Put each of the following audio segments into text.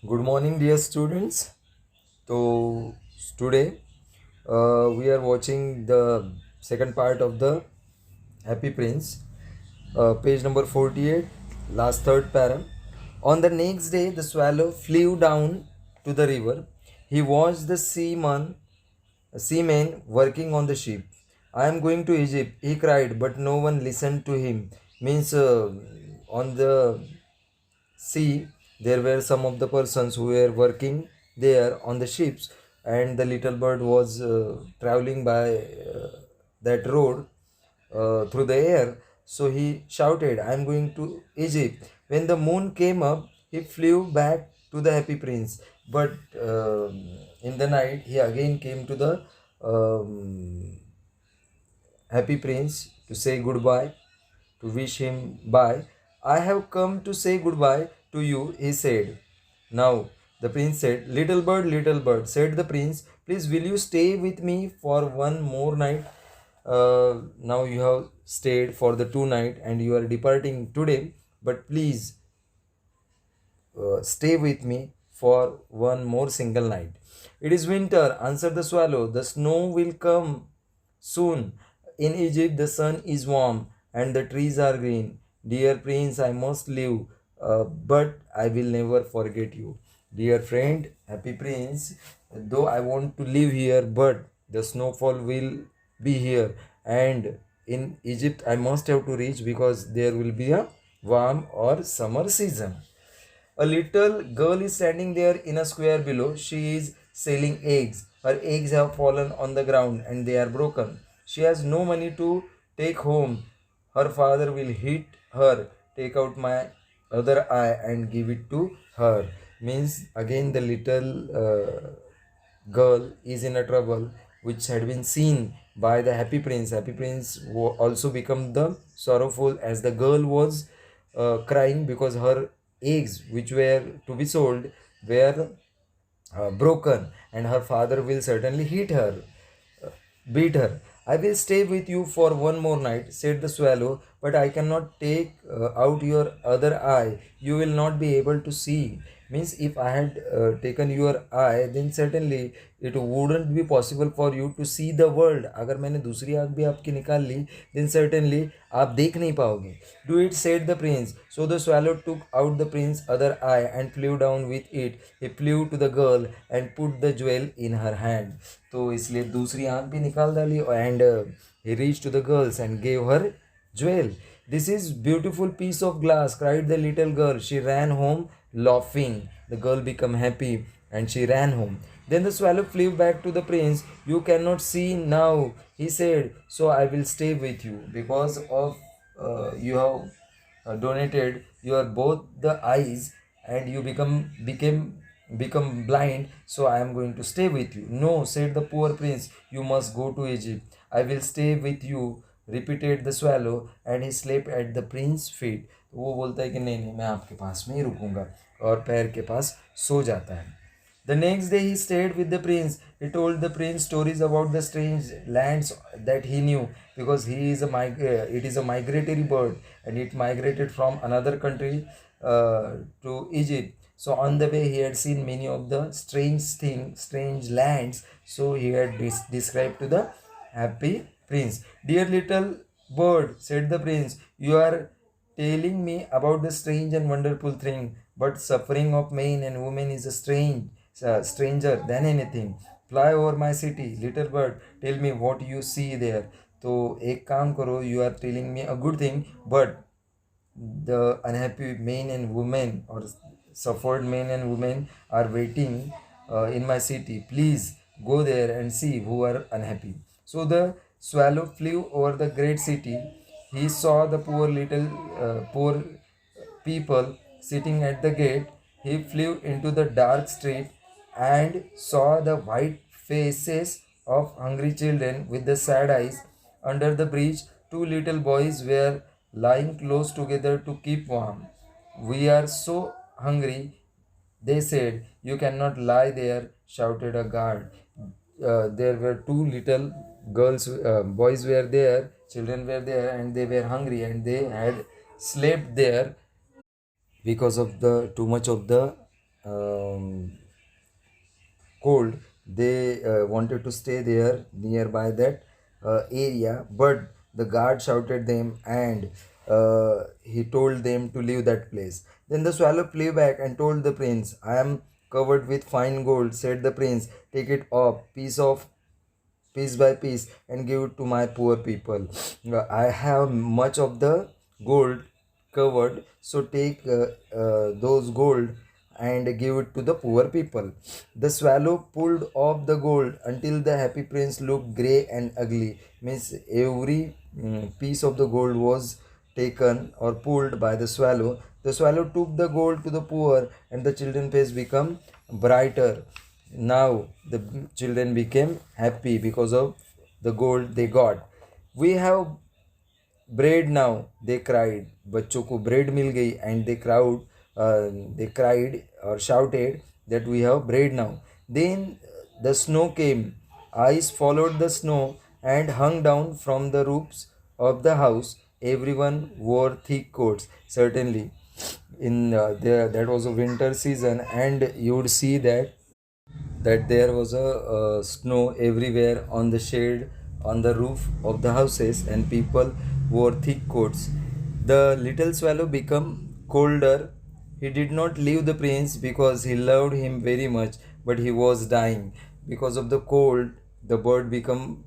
Good morning, dear students. So, today we are watching the second part of the Happy Prince, page number 48, last third para. On the next day, the swallow flew down to the river. He watched the seamen working on the ship. I am going to Egypt, he cried, but no one listened to him. Means on the see, there were some of the persons who were working there on the ships, and the little bird was traveling by that road through the air. So he shouted, I am going to Egypt. When the moon came up, he flew back to the happy prince. But in the night, he again came to the happy prince to say goodbye, to wish him bye. I have come to say goodbye to you, he said. Now, the prince said, little bird, said the prince, please will you stay with me for one more night? Now you have stayed for the 2 night and you are departing today, but please stay with me for one more single night. It is winter, answered the swallow. The snow will come soon. In Egypt, the sun is warm and the trees are green. Dear prince, I must leave, but I will never forget you. Dear friend, happy prince, though I want to live here, but the snowfall will be here. And in Egypt, I must have to reach because there will be a warm or summer season. A little girl is standing there in a square below. She is selling eggs. Her eggs have fallen on the ground and they are broken. She has no money to take home. Her father will hit her. Take out my other eye and give it to her. Means again the little girl is in a trouble which had been seen by the happy prince. Happy prince also become the sorrowful as the girl was crying because her eggs which were to be sold were broken, and her father will certainly hit her, beat her. I will stay with you for one more night, said the swallow, but I cannot take out your other eye. You will not be able to see. Means, if I had taken your eye, then certainly it wouldn't be possible for you to see the world. अगर मैंने दूसरी आँख भी आपकी निकाल ली, then certainly आप देख नहीं पाओगे. Do it, said the prince. So the swallow took out the prince's other eye and flew down with it. He flew to the girl and put the jewel in her hand. तो इसलिए दूसरी आँख भी निकाल डाली and he reached to the girls and gave her jewel. This is beautiful piece of glass, cried the little girl. She ran home laughing. The girl became happy and she ran home. Then the swallow flew back to the prince. You cannot see now, he said, so I will stay with you because of you have donated your both the eyes and you become blind, so I am going to stay with you. No, said the poor prince, you must go to Egypt. I will stay with you, repeated the swallow, and he slept at the prince's feet. तो वो बोलता है कि नहीं नहीं मैं आपके पास में ही रुकूंगा, और पैर के पास सो जाता है. The next day he stayed with the prince. He told the prince stories about the strange lands that he knew because it is a migratory bird and it migrated from another country to Egypt. So on the way he had seen many of the strange lands. So he had described to the happy prince. Dear little bird, said the prince, you are telling me about the strange and wonderful thing, but suffering of man and woman is a stranger than anything. Fly over my city, little bird, tell me what you see there. तो एक काम करो, you are telling me a good thing, but the unhappy men and women or suffered men and women are waiting in my city. Please go there and see who are unhappy. So the swallow flew over the great city. He saw the poor people sitting at the gate. He flew into the dark street and saw the white faces of hungry children with the sad eyes. Under the bridge, two little boys were lying close together to keep warm. We are so hungry, they said. You cannot lie there, shouted a guard. There were two little boys were there, children were there, and they were hungry and they had slept there because of the too much of the um, cold. They wanted to stay there nearby that area, but the guard shouted them, and he told them to leave that place. Then the swallow flew back and told the prince, I am covered with fine gold. Said the prince, take it off piece by piece and give it to my poor people. I have much of the gold covered, so take those gold and give it to the poor people. The swallow pulled off the gold until the happy prince looked grey and ugly. Means every piece of the gold was taken or pulled by the swallow. The swallow took the gold to the poor, and the children's face become brighter. Now the children became happy because of the gold they got. We have bread now, they cried. बच्चों को bread मिल गई, and they cried or shouted that we have bread now. Then the snow came. Ice followed the snow and hung down from the roofs of the house. Everyone wore thick coats. Certainly, in there that was a winter season, and you would see that there was a snow everywhere on the shade on the roof of the houses, and people wore thick coats. The little swallow became colder. He did not leave the prince because he loved him very much, but he was dying because of the cold. The bird became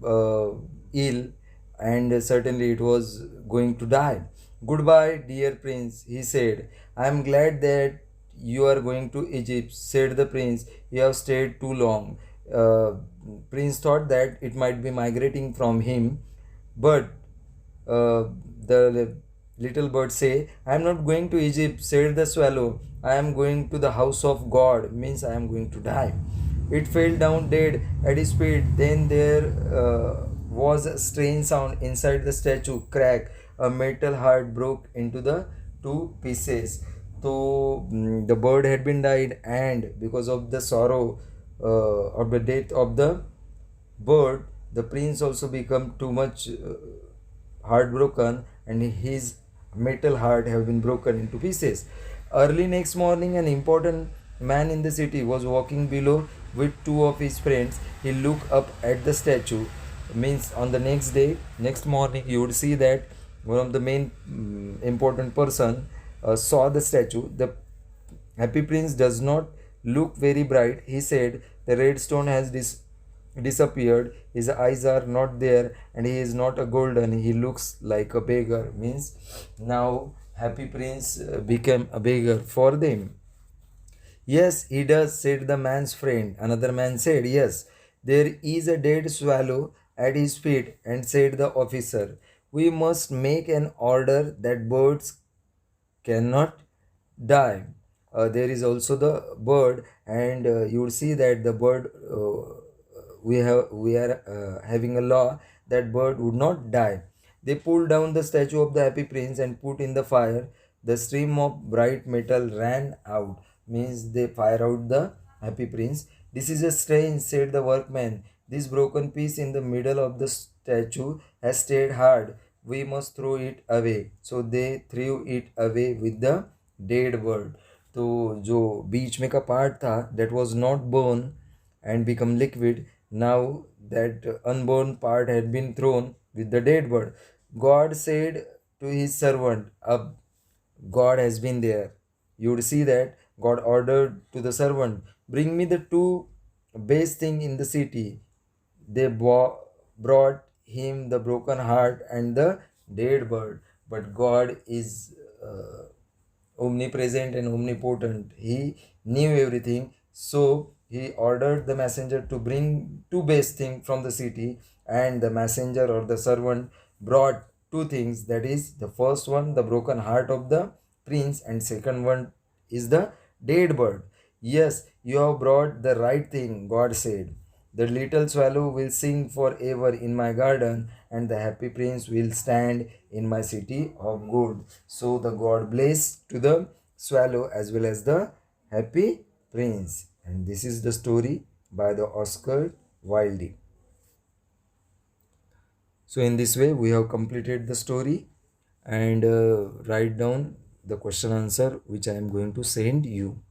ill, and certainly it was going to die. Goodbye, dear prince, he said. I am glad that you are going to Egypt, said the prince. You have stayed too long. Uh, Prince thought that it might be migrating from him, but the little bird say, I am not going to Egypt, said the swallow. I am going to the house of God, means I am going to die. It fell down dead at his feet. Then there was a strange sound inside the statue. Crack. A metal heart broke into the two pieces. So the bird had been died, and because of the sorrow of the death of the bird, the prince also become too much heartbroken, and his metal heart have been broken into pieces. Early next morning, an important man in the city was walking below with two of his friends. He looked up at the statue. Means on the next morning, you would see that one of the main important person saw the statue. The happy prince does not look very bright, he said. The red stone has disappeared. His eyes are not there, and he is not a golden. He looks like a beggar. Means now happy prince became a beggar for them. Yes, he does, said the man's friend. Another man said, yes, there is a dead swallow at his feet, and said the officer, we must make an order that birds cannot die. There is also the bird, and you will see that the bird we are having a law that bird would not die. They pulled down the statue of the happy prince and put in the fire. The stream of bright metal ran out. Means they fire out the happy prince. This is a strange, said the workman. This broken piece in the middle of the statue has stayed hard. We must throw it away. So they threw it away with the dead bird. तो जो बीच में का part था that was not born and become liquid, now that unborn part had been thrown with the dead bird. God said to his servant, Ab, God has been there. You would see that God ordered to the servant, bring me the two best thing in the city. They brought him the broken heart and the dead bird. But God is omnipresent and omnipotent. He knew everything. So he ordered the messenger to bring two best things from the city, and the messenger or the servant brought two things. That is, the first one, the broken heart of the prince, and second one is the dead bird. Yes, you have brought the right thing, God said. The little swallow will sing forever in my garden, and the happy prince will stand in my city of gold. So the God bless to the swallow as well as the happy prince. And this is the story by the Oscar Wilde. So in this way we have completed the story, and write down the question answer which I am going to send you.